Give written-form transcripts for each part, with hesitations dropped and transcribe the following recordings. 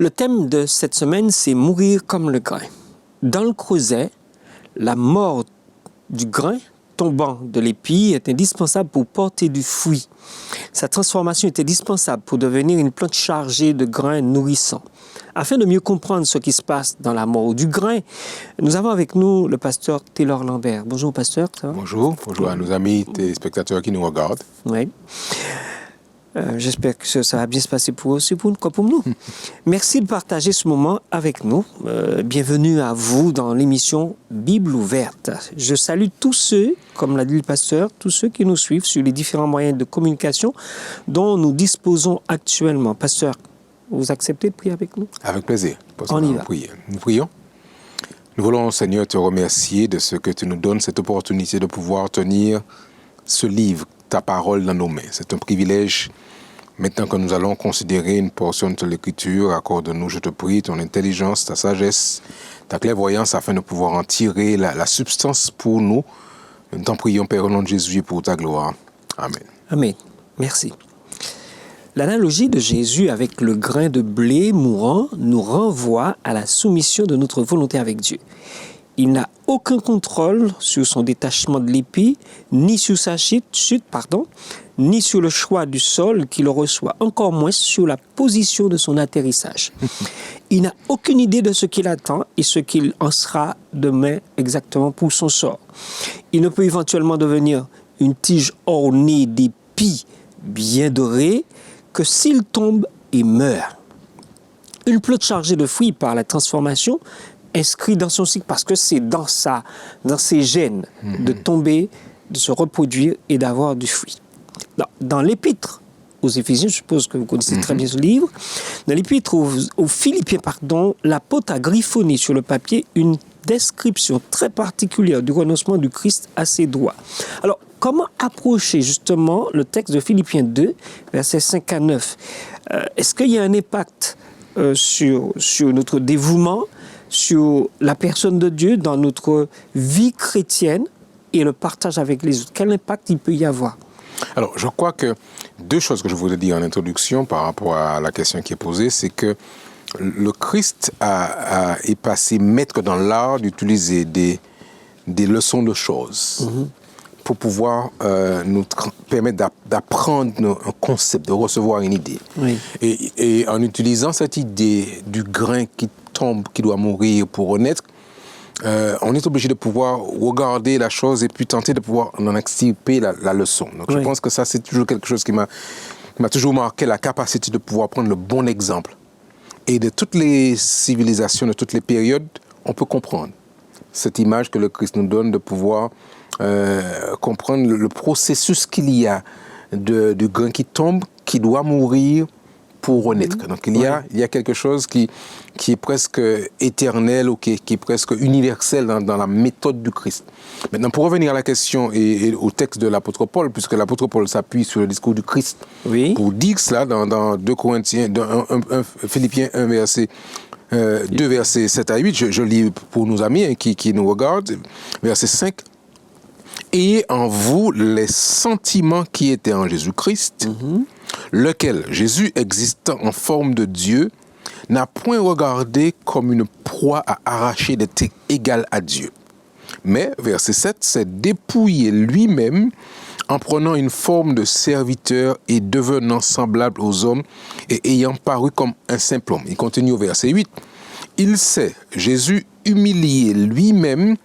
Le thème de cette semaine, c'est mourir comme le grain. Dans le creuset, la mort du grain tombant de l'épi est indispensable pour porter du fruit. Sa transformation est indispensable pour devenir une plante chargée de grains nourrissants. Afin de mieux comprendre ce qui se passe dans la mort du grain, nous avons avec nous le pasteur Taylor Lambert. Bonjour pasteur, ça va? Bonjour à nos amis téléspectateurs qui nous regardent. Oui. J'espère que ça va bien se passer pour eux aussi, pour nous. Merci de partager ce moment avec nous. Bienvenue à vous dans l'émission Bible ouverte. Je salue tous ceux, comme l'a dit le pasteur, tous ceux qui nous suivent sur les différents moyens de communication dont nous disposons actuellement. Pasteur, vous acceptez de prier avec nous? Avec plaisir. On y va. Nous prions. Nous voulons, Seigneur, te remercier de ce que tu nous donnes, cette opportunité de pouvoir tenir ce livre, ta parole dans nos mains. C'est un privilège. Maintenant que nous allons considérer une portion de l'Écriture, accorde-nous, je te prie, ton intelligence, ta sagesse, ta clairvoyance, afin de pouvoir en tirer la substance pour nous. Nous t'en prions, Père, au nom de Jésus, pour ta gloire. Amen. Amen. Merci. L'analogie de Jésus avec le grain de blé mourant nous renvoie à la soumission de notre volonté avec Dieu. Il n'a aucun contrôle sur son détachement de l'épi, ni sur sa chute, ni sur le choix du sol qui le reçoit, encore moins sur la position de son atterrissage. Il n'a aucune idée de ce qu'il attend et ce qu'il en sera demain exactement pour son sort. Il ne peut éventuellement devenir une tige ornée d'épis bien dorés que s'il tombe et meurt. Une plante chargée de fruits par la transformation inscrit dans son cycle parce que c'est dans ses gènes de tomber, de se reproduire et d'avoir du fruit. Dans l'épître aux Éphésiens, je suppose que vous connaissez très bien ce livre, dans l'épître aux Philippiens, l'apôtre a griffonné sur le papier une description très particulière du renoncement du Christ à ses droits. Alors, comment approcher justement le texte de Philippiens 2, versets 5 à 9? Est-ce qu'il y a un impact sur notre dévouement, sur la personne de Dieu dans notre vie chrétienne et le partage avec les autres? Quel impact il peut y avoir? Alors, je crois que deux choses que je voulais dire en introduction par rapport à la question qui est posée, c'est que le Christ est passé maître dans l'art d'utiliser des leçons de choses pour pouvoir nous permettre d'apprendre un concept, de recevoir une idée. Oui. Et en utilisant cette idée du grain qui tombe, qui doit mourir pour renaître, on est obligé de pouvoir regarder la chose et puis tenter de pouvoir en extirper la leçon. Donc, je pense que ça, c'est toujours quelque chose qui m'a toujours marqué, la capacité de pouvoir prendre le bon exemple. Et de toutes les civilisations, de toutes les périodes, on peut comprendre cette image que le Christ nous donne de pouvoir comprendre le processus qu'il y a du grain qui tombe, qui doit mourir pour renaître. Donc il y a quelque chose qui est presque éternel ou qui est presque universel dans la méthode du Christ. Maintenant, pour revenir à la question et au texte de l'apôtre Paul, puisque l'apôtre Paul s'appuie sur le discours du Christ, pour dire cela dans 2 Corinthiens, Philippiens 1, verset 2, versets 7 à 8, je lis pour nos amis qui nous regardent, verset 5. Ayez en vous les sentiments qui étaient en Jésus-Christ, lequel, Jésus existant en forme de Dieu, n'a point regardé comme une proie à arracher d'être égal à Dieu. Mais, verset 7, s'est dépouillé lui-même en prenant une forme de serviteur et devenant semblable aux hommes et ayant paru comme un simple homme. Il continue au verset 8. Il s'est, Jésus, humilié lui-même,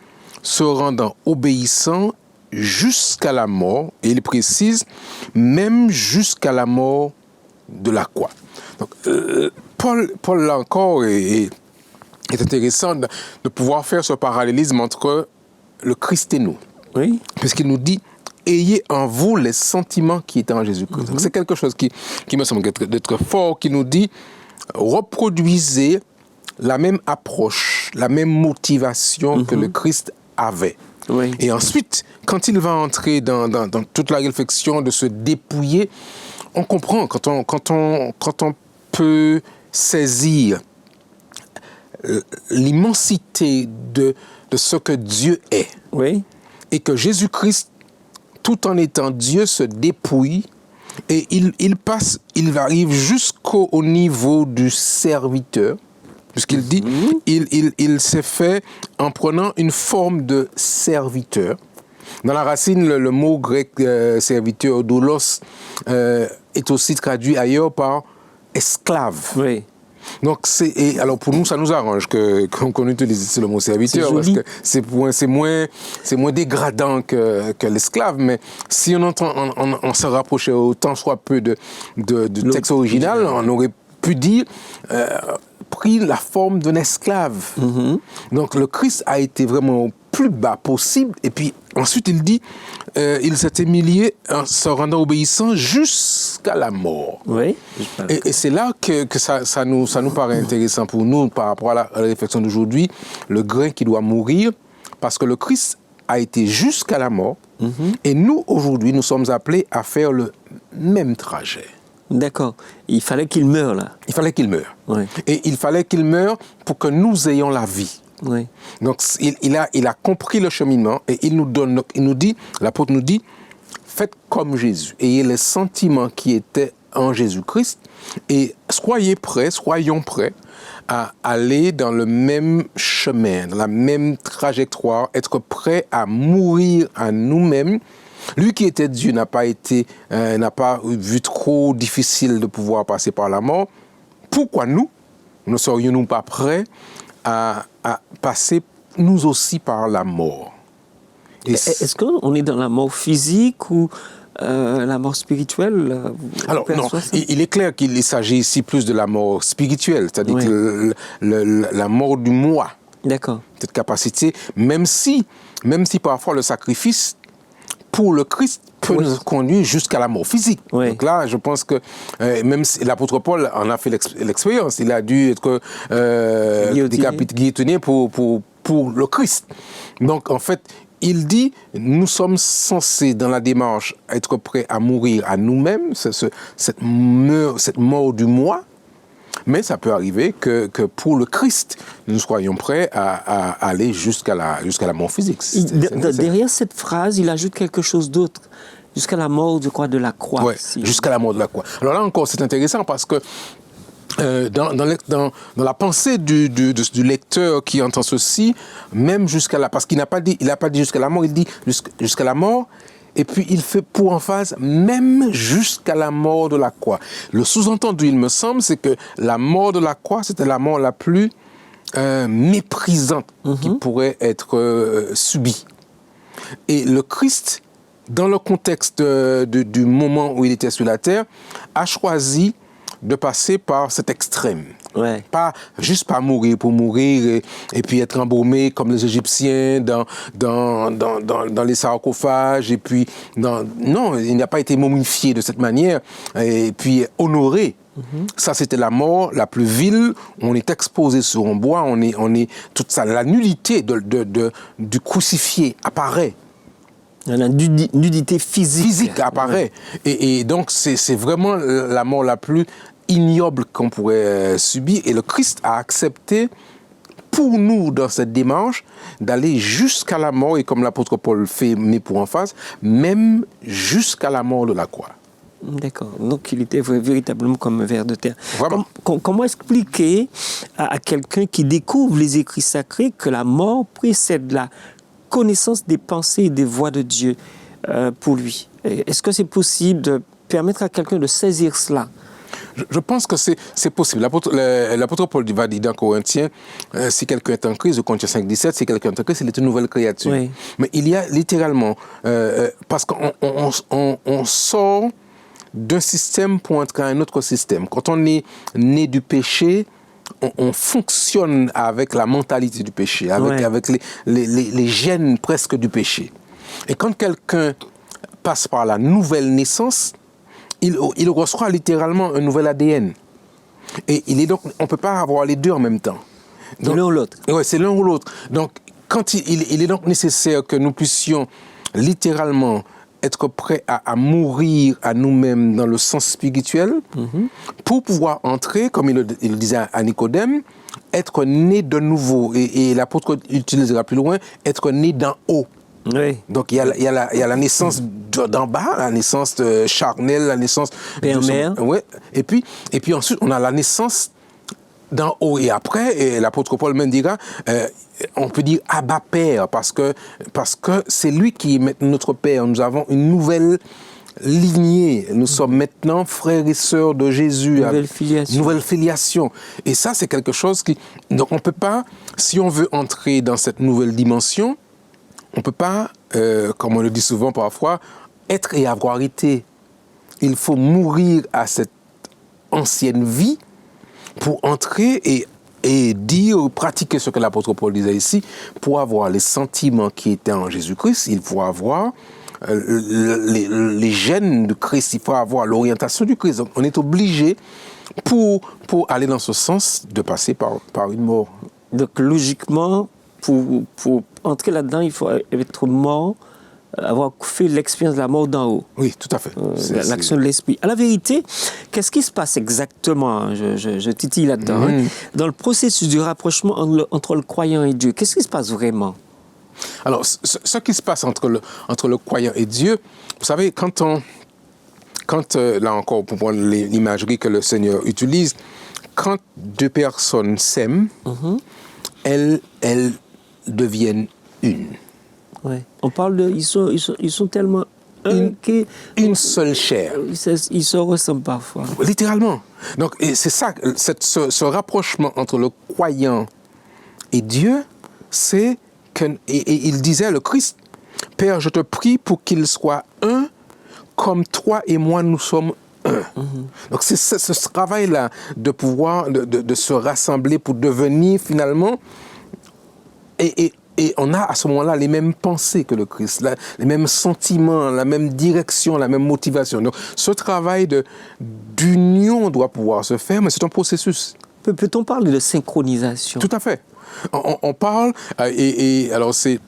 se rendant obéissant jusqu'à la mort, et il précise, même jusqu'à la mort de la croix. Donc, Paul là encore, est intéressant de pouvoir faire ce parallélisme entre le Christ et nous. Oui. Puisqu'il nous dit, ayez en vous les sentiments qui étaient en Jésus-Christ. Donc, c'est quelque chose qui me semble d'être fort, qui nous dit, reproduisez la même approche, la même motivation que le Christ avait. Oui. Et ensuite, quand il va entrer dans toute la réflexion de se dépouiller, on comprend quand on peut saisir l'immensité de ce que Dieu est. Oui. Et que Jésus-Christ, tout en étant Dieu, se dépouille Et il arrive jusqu'au niveau du serviteur, puisqu'il dit, il s'est fait en prenant une forme de serviteur. Dans la racine, le mot grec serviteur, doulos, est aussi traduit ailleurs par esclave. Oui. Donc, alors pour nous, ça nous arrange qu'on utilise le mot serviteur, parce que c'est moins dégradant que l'esclave, mais si on se rapprochait autant soit peu du texte original, on aurait pu dire pris la forme d'un esclave. Donc le Christ a été vraiment au plus bas possible, et puis ensuite il dit il s'est humilié en se rendant obéissant jusqu'à la mort. Oui. Et c'est là que ça nous paraît intéressant pour nous par rapport à la réflexion d'aujourd'hui, le grain qui doit mourir, parce que le Christ a été jusqu'à la mort, et nous aujourd'hui nous sommes appelés à faire le même trajet. D'accord. Il fallait qu'il meure là. Il fallait qu'il meure. Oui. Et il fallait qu'il meure pour que nous ayons la vie. Oui. Donc il a compris le cheminement et il nous dit, l'apôtre nous dit, faites comme Jésus, ayez les sentiments qui étaient en Jésus-Christ et soyons prêts à aller dans le même chemin, dans la même trajectoire, être prêts à mourir à nous-mêmes. Lui qui était Dieu n'a pas vu trop difficile de pouvoir passer par la mort. Pourquoi nous ne serions-nous pas prêts à passer nous aussi par la mort? Est-ce qu'on est dans la mort physique ou la mort spirituelle? Alors non, il est clair qu'il s'agit ici plus de la mort spirituelle, c'est-à-dire que la mort du moi. D'accord. Cette capacité, même si parfois le sacrifice pour le Christ peut nous conduire jusqu'à la mort physique. Oui. Donc là, je pense que même si l'apôtre Paul en a fait l'expérience, il a dû être guillotiné pour le Christ. Donc en fait, il dit, nous sommes censés dans la démarche être prêts à mourir à nous-mêmes, cette mort du moi. Mais ça peut arriver que pour le Christ, nous soyons prêts à aller jusqu'à la mort physique. Derrière cette phrase, il ajoute quelque chose d'autre. Jusqu'à la mort, je crois, de la croix. Oui, jusqu'à la mort de la croix. Alors là encore, c'est intéressant parce que dans la pensée du lecteur qui entend ceci, même jusqu'à la... Parce qu'il n'a pas dit jusqu'à la mort, il dit jusqu'à la mort. Et puis, il fait pour emphase, même jusqu'à la mort de la croix. Le sous-entendu, il me semble, c'est que la mort de la croix, c'était la mort la plus méprisante qui pourrait être subie. Et le Christ, dans le contexte du moment où il était sur la terre, a choisi de passer par cet extrême. Ouais. Pas juste pas mourir pour mourir et puis être embaumé comme les Égyptiens dans les sarcophages et puis non, il n'a pas été momifié de cette manière et puis honoré. Ça, c'était la mort la plus vile. On est exposé sur un bois, on est toute ça, la nullité du crucifié apparaît. La nudité physique apparaît. Ouais. Et donc, c'est vraiment la mort la plus ignoble qu'on pourrait subir. Et le Christ a accepté, pour nous, dans cette démarche, d'aller jusqu'à la mort, et comme l'apôtre Paul fait, mais pour en face, même jusqu'à la mort de la croix. D'accord. Donc, il était véritablement comme un ver de terre. Vraiment. Comment expliquer à quelqu'un qui découvre les écrits sacrés que la mort précède la connaissance des pensées et des voies de Dieu pour lui? Est-ce que c'est possible de permettre à quelqu'un de saisir cela? Je pense que c'est possible. L'apôtre Paul va dire dans Corinthiens, si quelqu'un est en Christ, au Corinthiens 5,17, si quelqu'un est en Christ, il est une nouvelle créature. Oui. Mais il y a littéralement, parce qu'on sort d'un système pour entrer à un autre système. Quand on est né du péché, on fonctionne avec la mentalité du péché, avec les gènes presque du péché. Et quand quelqu'un passe par la nouvelle naissance, il reçoit littéralement un nouvel ADN. Et on ne peut pas avoir les deux en même temps. C'est l'un ou l'autre. Oui, c'est l'un ou l'autre. Donc, quand il est donc nécessaire que nous puissions littéralement être prêts à mourir à nous-mêmes dans le sens spirituel, pour pouvoir entrer, comme il le disait à Nicodème, être né de nouveau. Et l'apôtre utilisera plus loin, être né d'en haut. Oui. Donc il y a la naissance d'en bas, la naissance charnelle, la naissance Père-mère. Ouais. Et puis ensuite on a la naissance d'en haut. Et après, et l'apôtre Paul même dira, on peut dire Abba Père, parce que c'est lui qui est notre Père. Nous avons une nouvelle lignée. Nous sommes maintenant frères et sœurs de Jésus. Nouvelle filiation. Et ça, c'est quelque chose qui... Donc on ne peut pas, si on veut entrer dans cette nouvelle dimension, on ne peut pas, comme on le dit souvent parfois, être et avoir été. Il faut mourir à cette ancienne vie pour entrer et dire, pratiquer ce que l'apôtre Paul disait ici, pour avoir les sentiments qui étaient en Jésus-Christ, il faut avoir les gènes de Christ, il faut avoir l'orientation du Christ. Donc on est obligé, pour aller dans ce sens, de passer par une mort. Donc logiquement, pour entrer là-dedans, il faut être mort, avoir fait l'expérience de la mort d'en haut. Oui, tout à fait. L'action de l'esprit. À la vérité, qu'est-ce qui se passe exactement, je titille là-dedans, dans le processus du rapprochement entre le croyant et Dieu? Qu'est-ce qui se passe vraiment? Alors, ce qui se passe entre le croyant et Dieu, vous savez, quand là encore, pour prendre l'imagerie que le Seigneur utilise, quand deux personnes s'aiment, elles deviennent une. Ouais. On parle de... Ils sont tellement... Une seule chair. Ils se ressemblent parfois. Littéralement. Donc, et c'est ça, ce rapprochement entre le croyant et Dieu, c'est que... Et il disait, le Christ, « Père, je te prie pour qu'il soit un, comme toi et moi, nous sommes un. » Donc, c'est ce travail-là de pouvoir, de se rassembler pour devenir finalement... Et on a à ce moment-là les mêmes pensées que le Christ, les mêmes sentiments, la même direction, la même motivation. Donc ce travail d'union doit pouvoir se faire, mais c'est un processus. Peut-on parler de synchronisation? Tout à fait. On parle, et alors c'est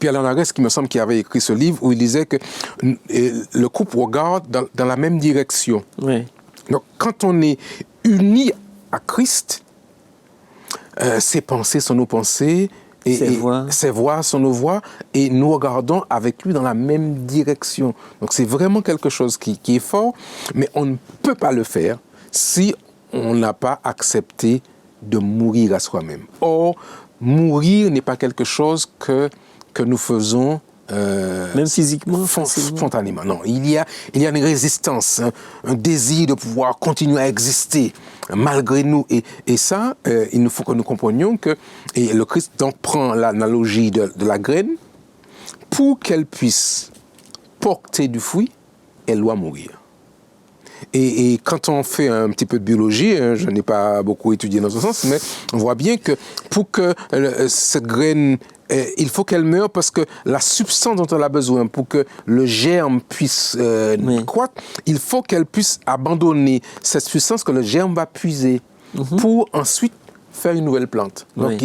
Pierre Lanarès qui me semble qui avait écrit ce livre où il disait que le couple regarde dans la même direction. Oui. Donc quand on est unis à Christ, ses pensées sont nos pensées, ses voix sont nos voix, et nous regardons avec lui dans la même direction. Donc c'est vraiment quelque chose qui est fort, mais on ne peut pas le faire si on n'a pas accepté de mourir à soi-même. Or, mourir n'est pas quelque chose que nous faisons même physiquement, spontanément. Non, il y a une résistance, un désir de pouvoir continuer à exister malgré nous. Et ça, il nous faut que nous comprenions que et le Christ donc prend l'analogie de la graine. Pour qu'elle puisse porter du fruit, elle doit mourir. Et quand on fait un petit peu de biologie, je n'ai pas beaucoup étudié dans ce sens, mais on voit bien que pour que cette graine, il faut qu'elle meure parce que la substance dont elle a besoin, pour que le germe puisse croître, il faut qu'elle puisse abandonner cette substance que le germe va puiser pour ensuite faire une nouvelle plante. Donc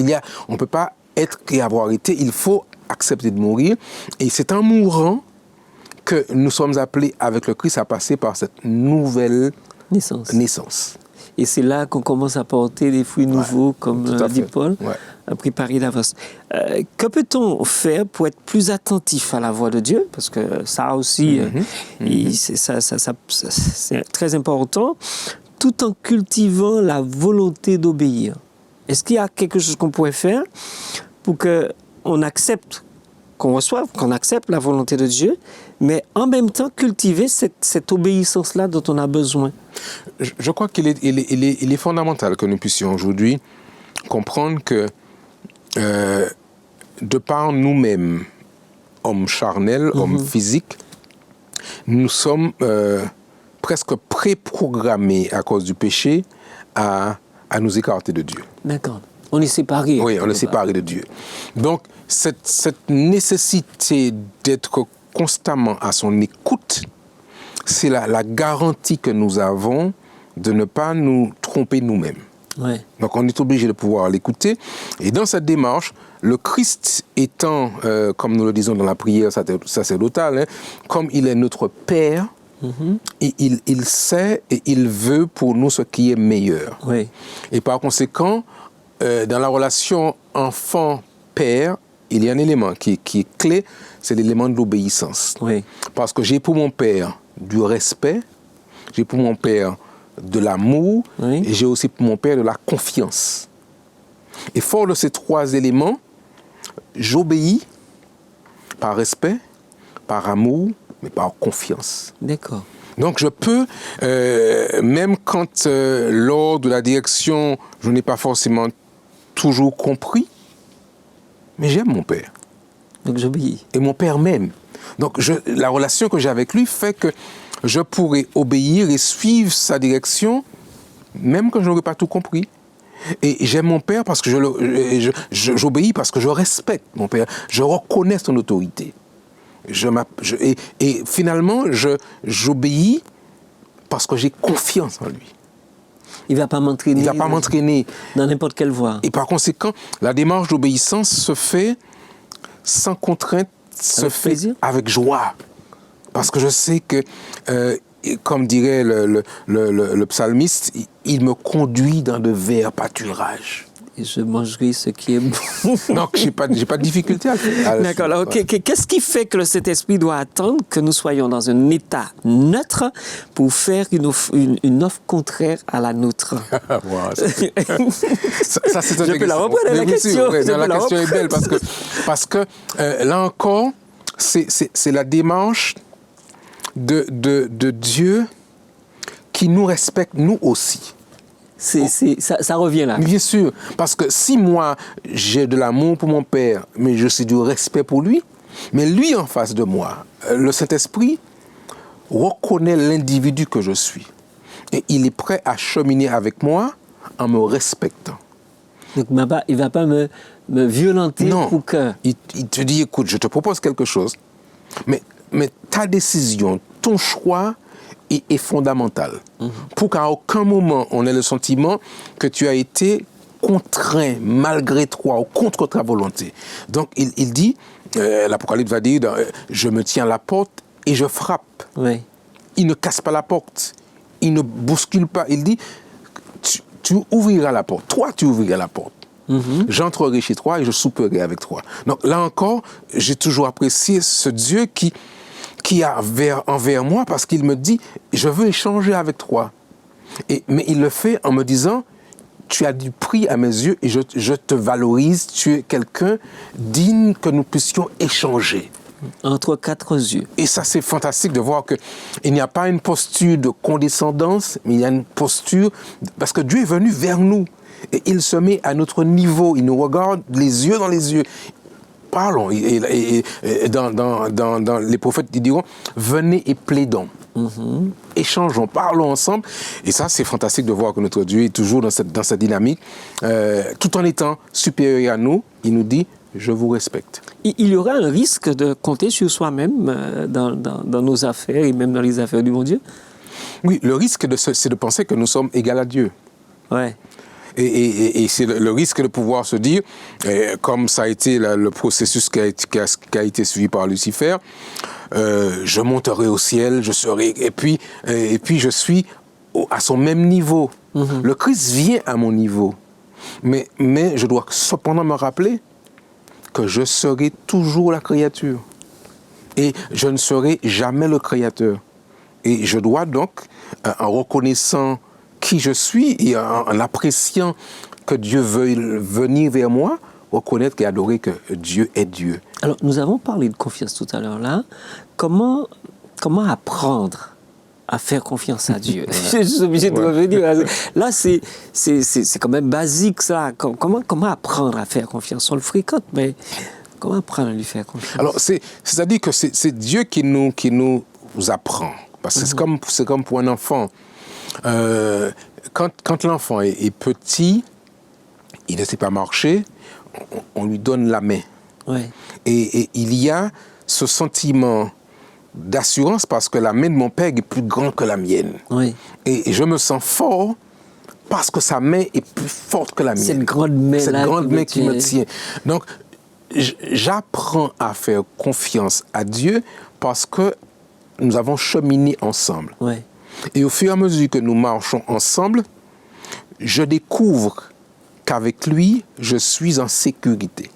on ne peut pas être et avoir été, il faut accepter de mourir. Et c'est en mourant que nous sommes appelés avec le Christ à passer par cette nouvelle naissance. Et c'est là qu'on commence à porter des fruits nouveaux, comme dit Paul, préparés d'avance. Que peut-on faire pour être plus attentif à la voix de Dieu? Parce que ça aussi, c'est très important, tout en cultivant la volonté d'obéir. Est-ce qu'il y a quelque chose qu'on pourrait faire pour qu'on accepte, qu'on reçoive, qu'on accepte la volonté de Dieu, mais en même temps cultiver cette obéissance-là dont on a besoin? Je crois qu'il est fondamental que nous puissions aujourd'hui comprendre que de par nous-mêmes, hommes charnels, hommes physiques, nous sommes presque préprogrammés à cause du péché à nous écarter de Dieu. D'accord. On est séparés. Oui, on est séparés de Dieu. Donc, cette nécessité d'être constamment à son écoute, c'est la garantie que nous avons de ne pas nous tromper nous-mêmes. Ouais. Donc on est obligé de pouvoir l'écouter. Et dans cette démarche, le Christ étant, comme nous le disons dans la prière sacerdotale, comme il est notre Père, et il sait et il veut pour nous ce qui est meilleur. Ouais. Et par conséquent, dans la relation enfant-père, il y a un élément qui est clé, c'est l'élément de l'obéissance. Oui. Parce que j'ai pour mon père du respect, j'ai pour mon père de l'amour, Oui. et j'ai aussi pour mon père de la confiance. Et fort de ces trois éléments, j'obéis par respect, par amour, mais par confiance. D'accord. Donc je peux, même quand lors de la direction, je n'ai pas forcément toujours compris, mais j'aime mon père. Donc j'obéis. Et mon père m'aime. Donc la relation que j'ai avec lui fait que je pourrais obéir et suivre sa direction, même quand je n'aurais pas tout compris. Et j'aime mon père parce que j'obéis parce que je respecte mon père. Je reconnais son autorité. Et finalement, j'obéis parce que j'ai confiance en lui. Il ne va pas m'entraîner. Il ne va pas m'entraîner. Dans n'importe quelle voie. Et par conséquent, la démarche d'obéissance se fait sans contrainte, se fait plaisir. avec joie. Parce que je sais que, comme dirait le psalmiste, il me conduit dans de verts pâturages. Et je mangerai ce qui est bon. Donc, j'ai pas de difficulté à le faire. D'accord. Alors, qu'est-ce qui fait que le Saint-Esprit doit attendre que nous soyons dans un état neutre pour faire une offre contraire à la nôtre? Wow, ça, c'est Je peux la reprendre, la question. Oui, la question est belle parce que là encore, c'est la démarche de Dieu qui nous respecte, nous aussi. Ça revient là. Bien sûr, parce que si moi, j'ai de l'amour pour mon père, mais je suis du respect pour lui, mais lui en face de moi, le Saint-Esprit reconnaît l'individu que je suis. Et il est prêt à cheminer avec moi en me respectant. Donc il ne va pas me violenter pour que... Il te dit, écoute, je te propose quelque chose, mais ta décision, ton choix est fondamental. Pour qu'à aucun moment on ait le sentiment que tu as été contraint malgré toi ou contre ta volonté. Donc il dit, l'Apocalypse va dire, je me tiens à la porte et je frappe. Oui. Il ne casse pas la porte, il ne bouscule pas. Il dit, tu ouvriras la porte, toi tu ouvriras la porte. J'entrerai chez toi et je souperai avec toi. Donc là encore, j'ai toujours apprécié ce Dieu qui a envers moi parce qu'il me dit, je veux échanger avec toi. Mais il le fait en me disant, tu as du prix à mes yeux et je te valorise, tu es quelqu'un digne que nous puissions échanger. Entre quatre yeux. Et ça, c'est fantastique de voir qu'il n'y a pas une posture de condescendance, mais il y a une posture, parce que Dieu est venu vers nous. Et il se met à notre niveau, il nous regarde les yeux dans les yeux. Parlons, et dans les prophètes, ils diront, venez et plaidons. Échangeons, parlons ensemble. Et ça, c'est fantastique de voir que notre Dieu est toujours dans cette dynamique. Tout en étant supérieur à nous, il nous dit, je vous respecte. Il y aura un risque de compter sur soi-même dans nos affaires et même dans les affaires du bon Dieu? Oui, le risque, c'est de penser que nous sommes égaux à Dieu. Ouais. Et c'est le risque de pouvoir se dire, comme ça a été le processus qui a été suivi par Lucifer, je monterai au ciel, je serai, et puis je suis à son même niveau. Le Christ vient à mon niveau, mais je dois cependant me rappeler que je serai toujours la créature et je ne serai jamais le créateur. Et je dois donc, en reconnaissant qui je suis et en appréciant que Dieu veuille venir vers moi, reconnaître et adorer que Dieu est Dieu. Alors, nous avons parlé de confiance tout à l'heure là. Comment apprendre à faire confiance à Dieu? Je suis obligé de revenir. Là, c'est quand même basique ça. Comment apprendre à faire confiance? On le fréquente, mais comment apprendre à lui faire confiance? Alors, c'est-à-dire que c'est Dieu qui nous apprend. Parce que c'est comme pour un enfant. Quand l'enfant est petit, il ne sait pas marcher, on lui donne la main. Ouais. Et il y a ce sentiment d'assurance parce que la main de mon père est plus grande que la mienne. Oui. Et je me sens fort parce que sa main est plus forte que la mienne. Cette grande main qui me tient. Donc, j'apprends à faire confiance à Dieu parce que nous avons cheminé ensemble. Ouais. Et au fur et à mesure que nous marchons ensemble, je découvre qu'avec lui, je suis en sécurité.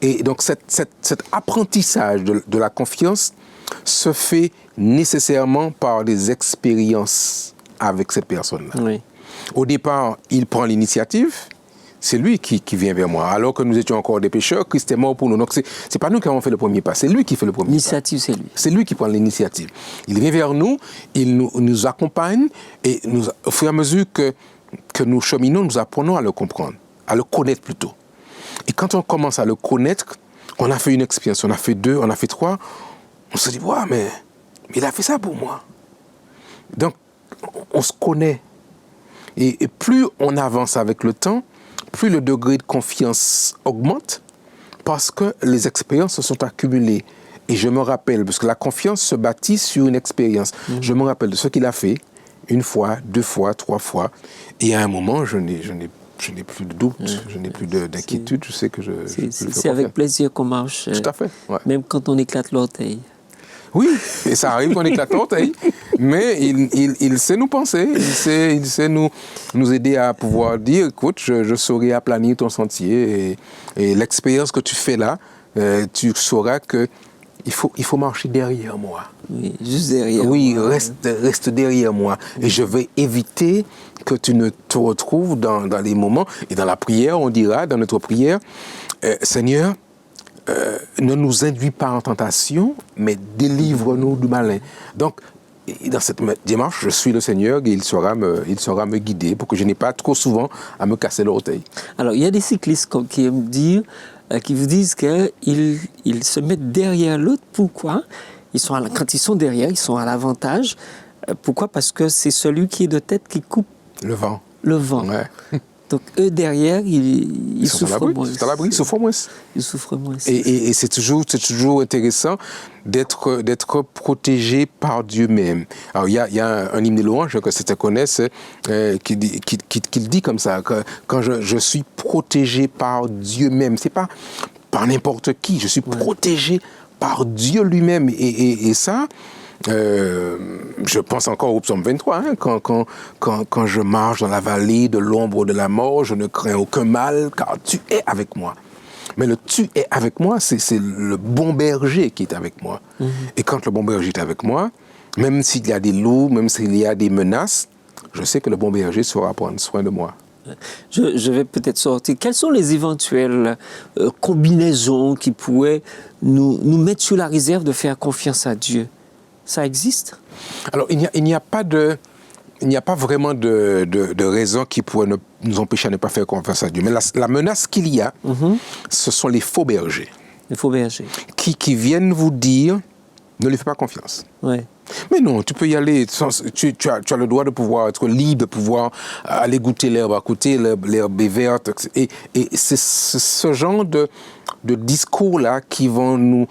Et donc cet apprentissage de la confiance se fait nécessairement par des expériences avec ces personnes-là. Oui. Au départ, il prend l'initiative, c'est lui qui vient vers moi. Alors que nous étions encore des pécheurs, Christ est mort pour nous. Donc c'est pas nous qui avons fait le premier pas, c'est lui qui fait le premier pas. L'initiative, c'est lui. C'est lui qui prend l'initiative. Il vient vers nous, il nous accompagne, et au fur et à mesure que nous cheminons, nous apprenons à le comprendre, à le connaître plutôt. Et quand on commence à le connaître, on a fait une expérience, on a fait 2, on a fait 3, on se dit, ouais, mais il a fait ça pour moi. Donc, on se connaît. Et plus on avance avec le temps, plus le degré de confiance augmente, parce que les expériences se sont accumulées. Et je me rappelle, parce que la confiance se bâtit sur une expérience. Je me rappelle de ce qu'il a fait, 1 fois, 2 fois, 3 fois. Et à un moment, je n'ai plus de doute, je n'ai plus d'inquiétude, je sais que je c'est avec plaisir qu'on marche. Tout à fait. Ouais. Même quand on éclate l'orteil. Oui, et ça arrive qu'on éclate l'orteil, mais il sait nous penser, il sait nous aider à pouvoir dire, écoute, je saurai aplanir ton sentier, et l'expérience que tu fais là, tu sauras que il faut marcher derrière moi. Oui, juste derrière. Oui, moi. reste derrière moi. Et je vais éviter que tu ne te retrouves dans les moments, et dans la prière, on dira, dans notre prière, Seigneur, ne nous induis pas en tentation, mais délivre-nous du malin. Donc, dans cette démarche, je suis le Seigneur et il saura me guider pour que je n'ai pas trop souvent à me casser l'orteil. Alors, il y a des cyclistes qui aiment dire, qui vous disent qu'ils se mettent derrière l'autre. Pourquoi ? Quand ils sont derrière, ils sont à l'avantage. Pourquoi ? Parce que c'est celui qui est de tête qui coupe le vent. Ouais. Donc, eux, derrière, ils souffrent moins. Ils souffrent moins. Ils souffrent moins. Et c'est toujours intéressant d'être protégé par Dieu même. Alors, il y a un hymne de louange que certains connaissent qui dit comme ça, que quand je suis protégé par Dieu même, c'est pas par n'importe qui, je suis protégé par Dieu lui-même. Et ça... je pense encore au psaume 23, quand je marche dans la vallée de l'ombre de la mort, je ne crains aucun mal, car tu es avec moi. Mais le tu es avec moi, c'est le bon berger qui est avec moi. Et quand le bon berger est avec moi, même s'il y a des loups, même s'il y a des menaces, je sais que le bon berger saura prendre soin de moi. Je vais peut-être sortir. Quelles sont les éventuelles combinaisons qui pourraient nous mettre sur la réserve de faire confiance à Dieu ? Ça existe ? Alors, il n'y a pas vraiment de raison qui pourrait nous empêcher de ne pas faire confiance à Dieu. Mais la menace qu'il y a, ce sont les faux bergers. Les faux bergers. Qui viennent vous dire, ne lui fais pas confiance. Ouais. Mais non, tu peux y aller. Tu as le droit de pouvoir être libre, de pouvoir aller goûter l'herbe à côté, l'herbe est verte. Et c'est ce genre de discours-là qui vont nous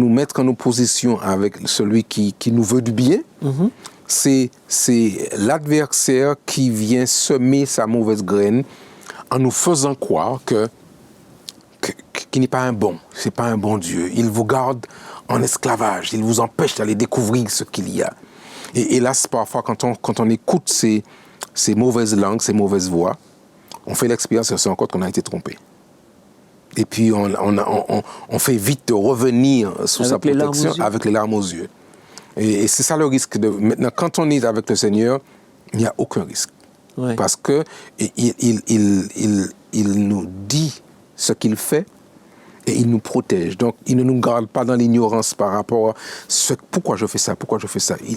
mettre en opposition avec celui qui nous veut du bien. C'est l'adversaire qui vient semer sa mauvaise graine en nous faisant croire qu'il n'est pas un bon, c'est pas un bon Dieu. Il vous garde en esclavage, il vous empêche d'aller découvrir ce qu'il y a. Et hélas, parfois, quand on écoute ces mauvaises langues, ces mauvaises voix, on fait l'expérience et on se rend compte qu'on a été trompé. Et puis on fait vite revenir sous sa protection avec les larmes aux yeux. Et c'est ça le risque. Maintenant, quand on est avec le Seigneur, il n'y a aucun risque. Ouais. Parce que il nous dit ce qu'il fait et il nous protège. Donc, il ne nous garde pas dans l'ignorance par rapport à pourquoi je fais ça.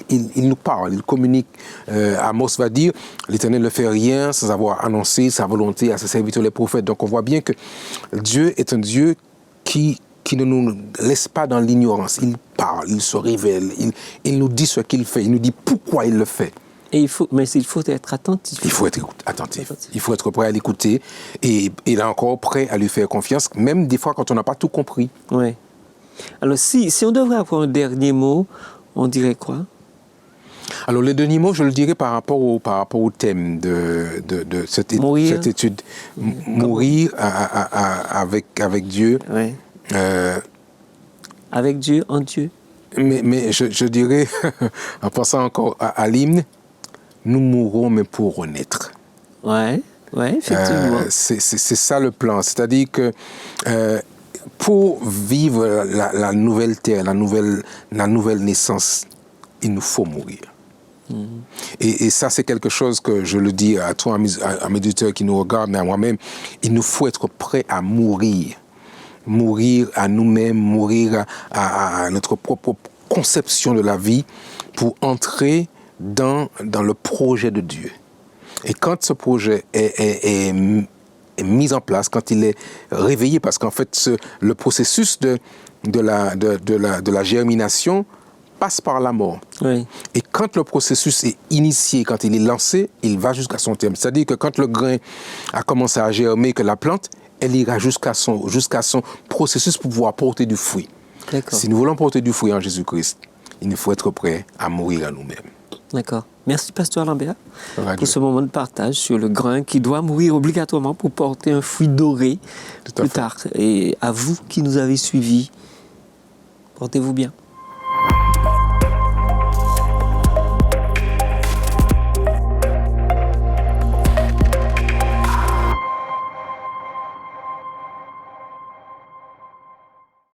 Il nous parle, il communique. Amos va dire, l'Éternel ne fait rien sans avoir annoncé sa volonté à ses serviteurs les prophètes. Donc, on voit bien que Dieu est un Dieu qui ne nous laisse pas dans l'ignorance. Il parle, il se révèle, il nous dit ce qu'il fait, il nous dit pourquoi il le fait. Et il faut être attentif. Il faut être attentif. Il faut être prêt à l'écouter et là encore prêt à lui faire confiance, même des fois quand on n'a pas tout compris. Oui. Alors si on devrait avoir un dernier mot, on dirait quoi ? Alors le dernier mot, je le dirais par rapport au thème de cette étude. Mourir avec Dieu. Oui. Avec Dieu, en Dieu. Mais je dirais, en pensant encore à l'hymne, nous mourrons mais pour renaître. Ouais, effectivement. C'est ça le plan. C'est-à-dire que pour vivre la nouvelle terre, la nouvelle naissance, il nous faut mourir. Et ça, c'est quelque chose que je le dis à toi, à mes auditeurs qui nous regardent, mais à moi-même. Il nous faut être prêt à mourir. Mourir à nous-mêmes, mourir à notre propre conception de la vie pour entrer dans le projet de Dieu. Et quand ce projet est mis en place, quand il est réveillé, parce qu'en fait, le processus de la germination passe par la mort. Oui. Et quand le processus est initié, quand il est lancé, il va jusqu'à son terme. C'est-à-dire que quand le grain a commencé à germer, que la plante, elle ira jusqu'à son processus pour pouvoir porter du fruit. D'accord. Si nous voulons porter du fruit en Jésus-Christ, il nous faut être prêt à mourir à nous-mêmes. D'accord. Merci, Pasteur Lambert, Radio. pour ce moment de partage sur le grain qui doit mourir obligatoirement pour porter un fruit doré Tout à plus fait. tard. Et à vous qui nous avez suivis, portez-vous bien.